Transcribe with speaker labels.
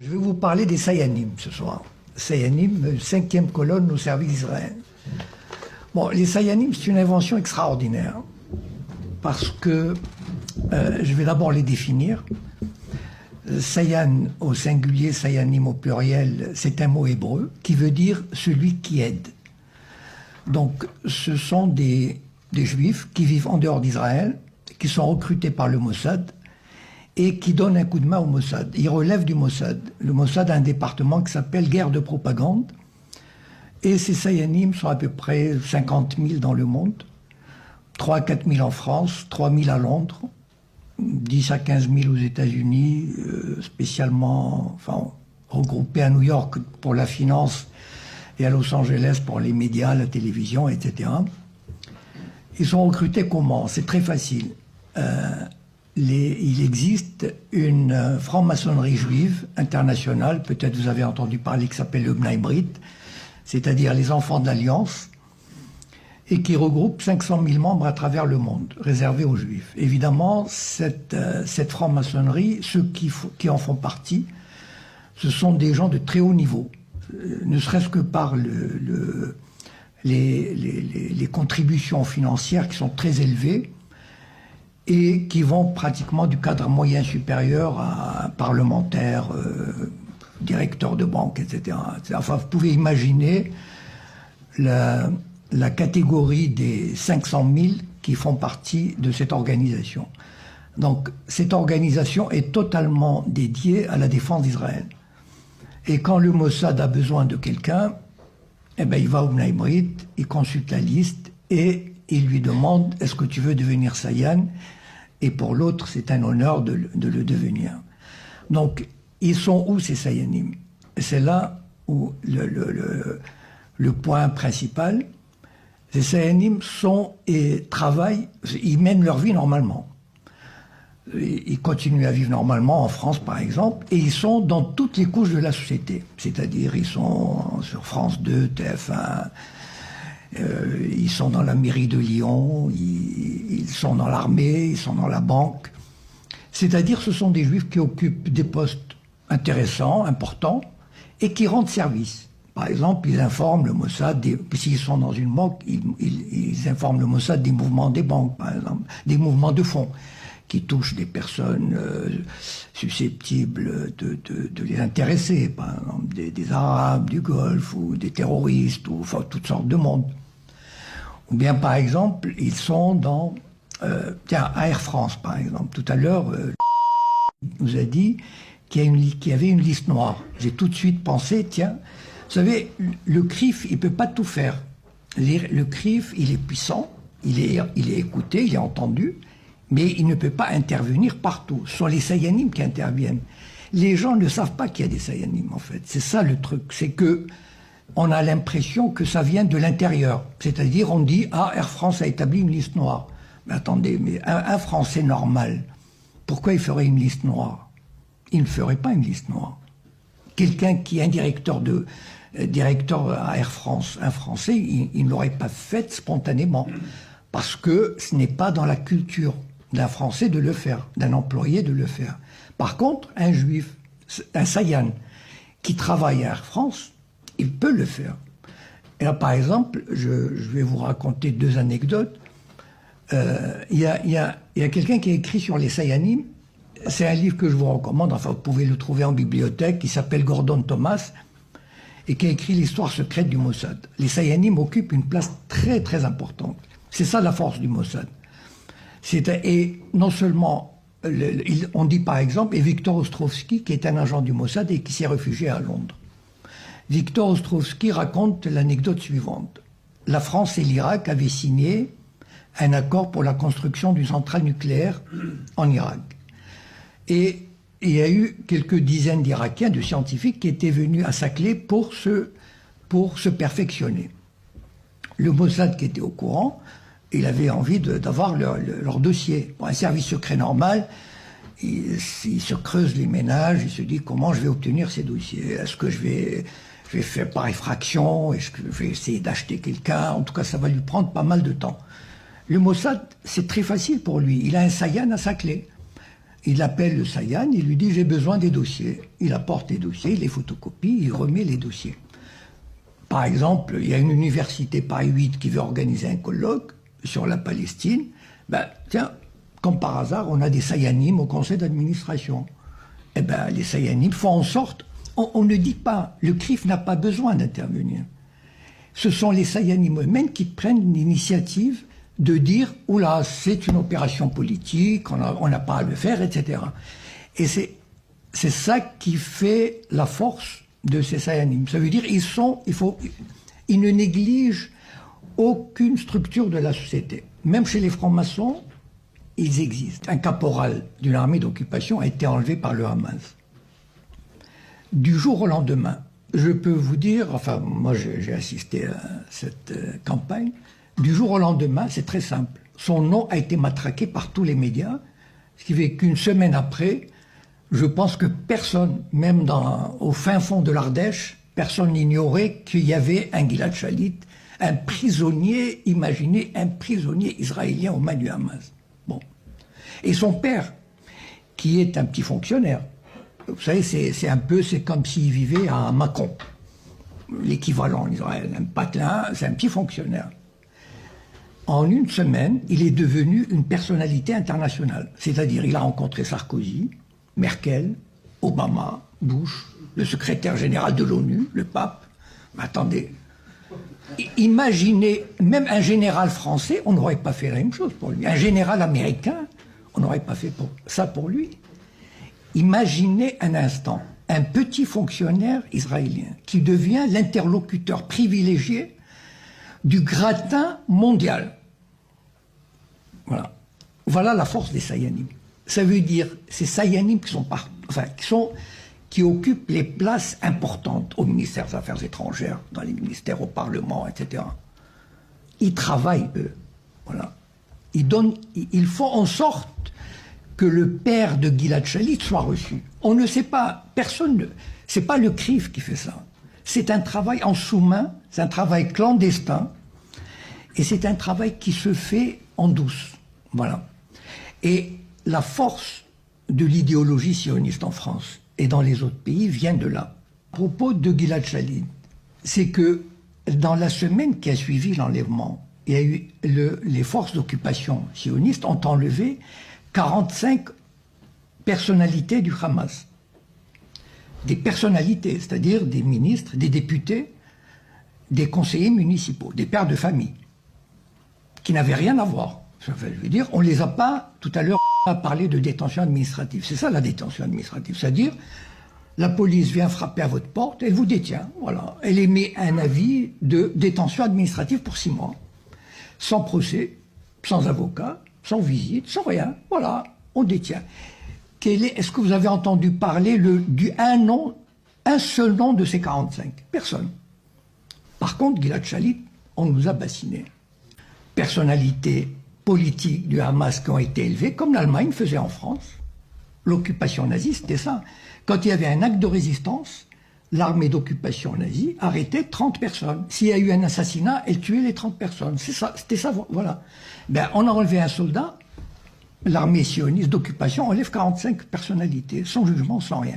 Speaker 1: Je vais vous parler des Sayanim ce soir. Sayanim, 5e colonne au service d'Israël. Bon, les Sayanim, c'est une invention extraordinaire parce que je vais d'abord les définir. Sayan au singulier, Sayanim au pluriel, c'est un mot hébreu qui veut dire celui qui aide. Donc, ce sont des Juifs qui vivent en dehors d'Israël, qui sont recrutés par le Mossad et qui donnent un coup de main au Mossad. Ils relèvent du Mossad. Le Mossad a un département qui s'appelle guerre de propagande. Et ces Sayanim sont à peu près 50 000 dans le monde, 3 à 4 000 en France, 3 000 à Londres, 10 à 15 000 aux États-Unis, spécialement, enfin, regroupés à New York pour la finance et à Los Angeles pour les médias, la télévision, etc. Ils sont recrutés comment? C'est très facile. Il existe une franc-maçonnerie juive internationale, peut-être vous avez entendu parler, qui s'appelle le Bnei Brit, c'est-à-dire les enfants de l'Alliance, et qui regroupe 500 000 membres à travers le monde, réservés aux Juifs. Évidemment, cette franc-maçonnerie, ceux qui en font partie, ce sont des gens de très haut niveau, ne serait-ce que par les contributions financières qui sont très élevées, et qui vont pratiquement du cadre moyen supérieur à un parlementaire, directeur de banque, etc. Enfin, vous pouvez imaginer la catégorie des 500 000 qui font partie de cette organisation. Donc, cette organisation est totalement dédiée à la défense d'Israël. Et quand le Mossad a besoin de quelqu'un, eh ben, il va au Bnei Brit, il consulte la liste et il lui demande « Est-ce que tu veux devenir Sayan ?» Et pour l'autre, c'est un honneur de le devenir. Donc, ils sont où ces Sayanim? C'est là où le point principal. Ces Sayanim sont et travaillent, ils mènent leur vie normalement. Ils continuent à vivre normalement en France, par exemple, et ils sont dans toutes les couches de la société. C'est-à-dire, ils sont sur France 2, TF1, ils sont dans la mairie de Lyon, ils sont dans l'armée, ils sont dans la banque. C'est-à-dire, ce sont des Juifs qui occupent des postes intéressants, importants, et qui rendent service. Par exemple, ils informent le Mossad, s'ils sont dans une banque, ils informent le Mossad des mouvements des banques, par exemple, des mouvements de fonds, qui touchent des personnes susceptibles de les intéresser, par exemple des Arabes, du Golfe, ou des terroristes, ou enfin, toutes sortes de monde. Ou bien, par exemple, ils sont dans... tiens, à Air France, par exemple. Tout à l'heure, nous a dit qu'il y avait une liste noire. J'ai tout de suite pensé, tiens, vous savez, le CRIF, il ne peut pas tout faire. Le CRIF, il est puissant, il est écouté, il est entendu, mais il ne peut pas intervenir partout. Ce sont les Sayanim qui interviennent. Les gens ne savent pas qu'il y a des Sayanim, en fait. C'est ça le truc, c'est que on a l'impression que ça vient de l'intérieur. C'est-à-dire, on dit, ah, Air France a établi une liste noire. Mais attendez, mais un Français normal, pourquoi il ferait une liste noire? Il ne ferait pas une liste noire. Quelqu'un qui est un directeur à Air France, un Français, il ne l'aurait pas fait spontanément. Parce que ce n'est pas dans la culture d'un Français de le faire, d'un employé de le faire. Par contre, un Juif, un Sayan, qui travaille à Air France, il peut le faire. Et là, par exemple, je vais vous raconter 2 anecdotes. Il y a quelqu'un qui a écrit sur les Sayanim. C'est un livre que je vous recommande, enfin vous pouvez le trouver en bibliothèque, qui s'appelle Gordon Thomas, et qui a écrit l'histoire secrète du Mossad. Les Sayanim occupent une place très très importante. C'est ça la force du Mossad. Et non seulement, on dit par exemple, et Victor Ostrovsky, qui est un agent du Mossad et qui s'est réfugié à Londres. Victor Ostrovsky raconte l'anecdote suivante. La France et l'Irak avaient signé un accord pour la construction d'une centrale nucléaire en Irak. Et il y a eu quelques dizaines d'Irakiens, de scientifiques, qui étaient venus à Saclay pour se perfectionner. Le Mossad, qui était au courant, il avait envie d'avoir leur dossier. Pour un service secret normal, il se creuse les ménages, il se dit comment je vais obtenir ces dossiers. Est-ce que je vais faire par effraction? Est-ce que je vais essayer d'acheter quelqu'un? En tout cas, ça va lui prendre pas mal de temps. Le Mossad, c'est très facile pour lui. Il a un Sayan à Saclay. Il appelle le Sayan, il lui dit j'ai besoin des dossiers. Il apporte les dossiers, il les photocopie, il remet les dossiers. Par exemple, il y a une université Paris 8 qui veut organiser un colloque sur la Palestine. Ben, tiens, comme par hasard, on a des Sayanim au conseil d'administration. Eh ben, les Sayanim font en sorte, on ne dit pas, le CRIF n'a pas besoin d'intervenir. Ce sont les Sayanim eux-mêmes qui prennent l'initiative de dire « Oula, c'est une opération politique, on n'a pas à le faire, etc. » Et c'est ça qui fait la force de ces Sayanim. Ça veut dire ils ne négligent aucune structure de la société. Même chez les francs-maçons, ils existent. Un caporal d'une armée d'occupation a été enlevé par le Hamas. Du jour au lendemain, je peux vous dire, enfin, moi j'ai assisté à cette campagne, du jour au lendemain, c'est très simple. Son nom a été matraqué par tous les médias, ce qui fait qu'une semaine après, je pense que personne, même au fin fond de l'Ardèche, personne n'ignorait qu'il y avait un Gilad Shalit, un prisonnier, imaginez, un prisonnier israélien aux mains du Hamas. Bon. Et son père, qui est un petit fonctionnaire, vous savez, c'est comme s'il vivait à Mâcon, l'équivalent en Israël. Un patelin, c'est un petit fonctionnaire. En une semaine, il est devenu une personnalité internationale. C'est-à-dire, il a rencontré Sarkozy, Merkel, Obama, Bush, le secrétaire général de l'ONU, le pape. Mais attendez, imaginez, même un général français, on n'aurait pas fait la même chose pour lui. Un général américain, on n'aurait pas fait ça pour lui. Imaginez un instant, un petit fonctionnaire israélien qui devient l'interlocuteur privilégié du gratin mondial. Voilà. Voilà la force des Sayanim. Ça veut dire, ces Sayanim qui occupent les places importantes au ministère des Affaires étrangères, dans les ministères, au Parlement, etc. Ils travaillent, eux. Voilà. Ils font en sorte que le père de Gilad Shalit soit reçu. On ne sait pas, c'est pas le CRIF qui fait ça. C'est un travail en sous-main, c'est un travail clandestin, et c'est un travail qui se fait en douce. Voilà. Et la force de l'idéologie sioniste en France et dans les autres pays vient de là. À propos de Gilad Shalit, c'est que dans la semaine qui a suivi l'enlèvement, il y a eu les forces d'occupation sionistes ont enlevé 45 personnalités du Hamas. Des personnalités, c'est-à-dire des ministres, des députés, des conseillers municipaux, des pères de famille, qui n'avaient rien à voir. Je veux dire, on ne les a pas, tout à l'heure, on a parlé de détention administrative. C'est ça la détention administrative, c'est-à-dire la police vient frapper à votre porte, elle vous détient, voilà. Elle émet un avis de détention administrative pour 6 mois, sans procès, sans avocat, sans visite, sans rien, voilà, on détient. Est-ce que vous avez entendu parler un seul nom de ces 45? Personne. Par contre, Gilad Shalit, on nous a bassinés. Personnalités politiques du Hamas qui ont été élevées, comme l'Allemagne faisait en France. L'occupation nazie, c'était ça. Quand il y avait un acte de résistance, l'armée d'occupation nazie arrêtait 30 personnes. S'il y a eu un assassinat, elle tuait les 30 personnes. C'est ça, c'était ça, voilà. Ben, on a enlevé un soldat, l'armée sioniste d'occupation enlève 45 personnalités, sans jugement, sans rien.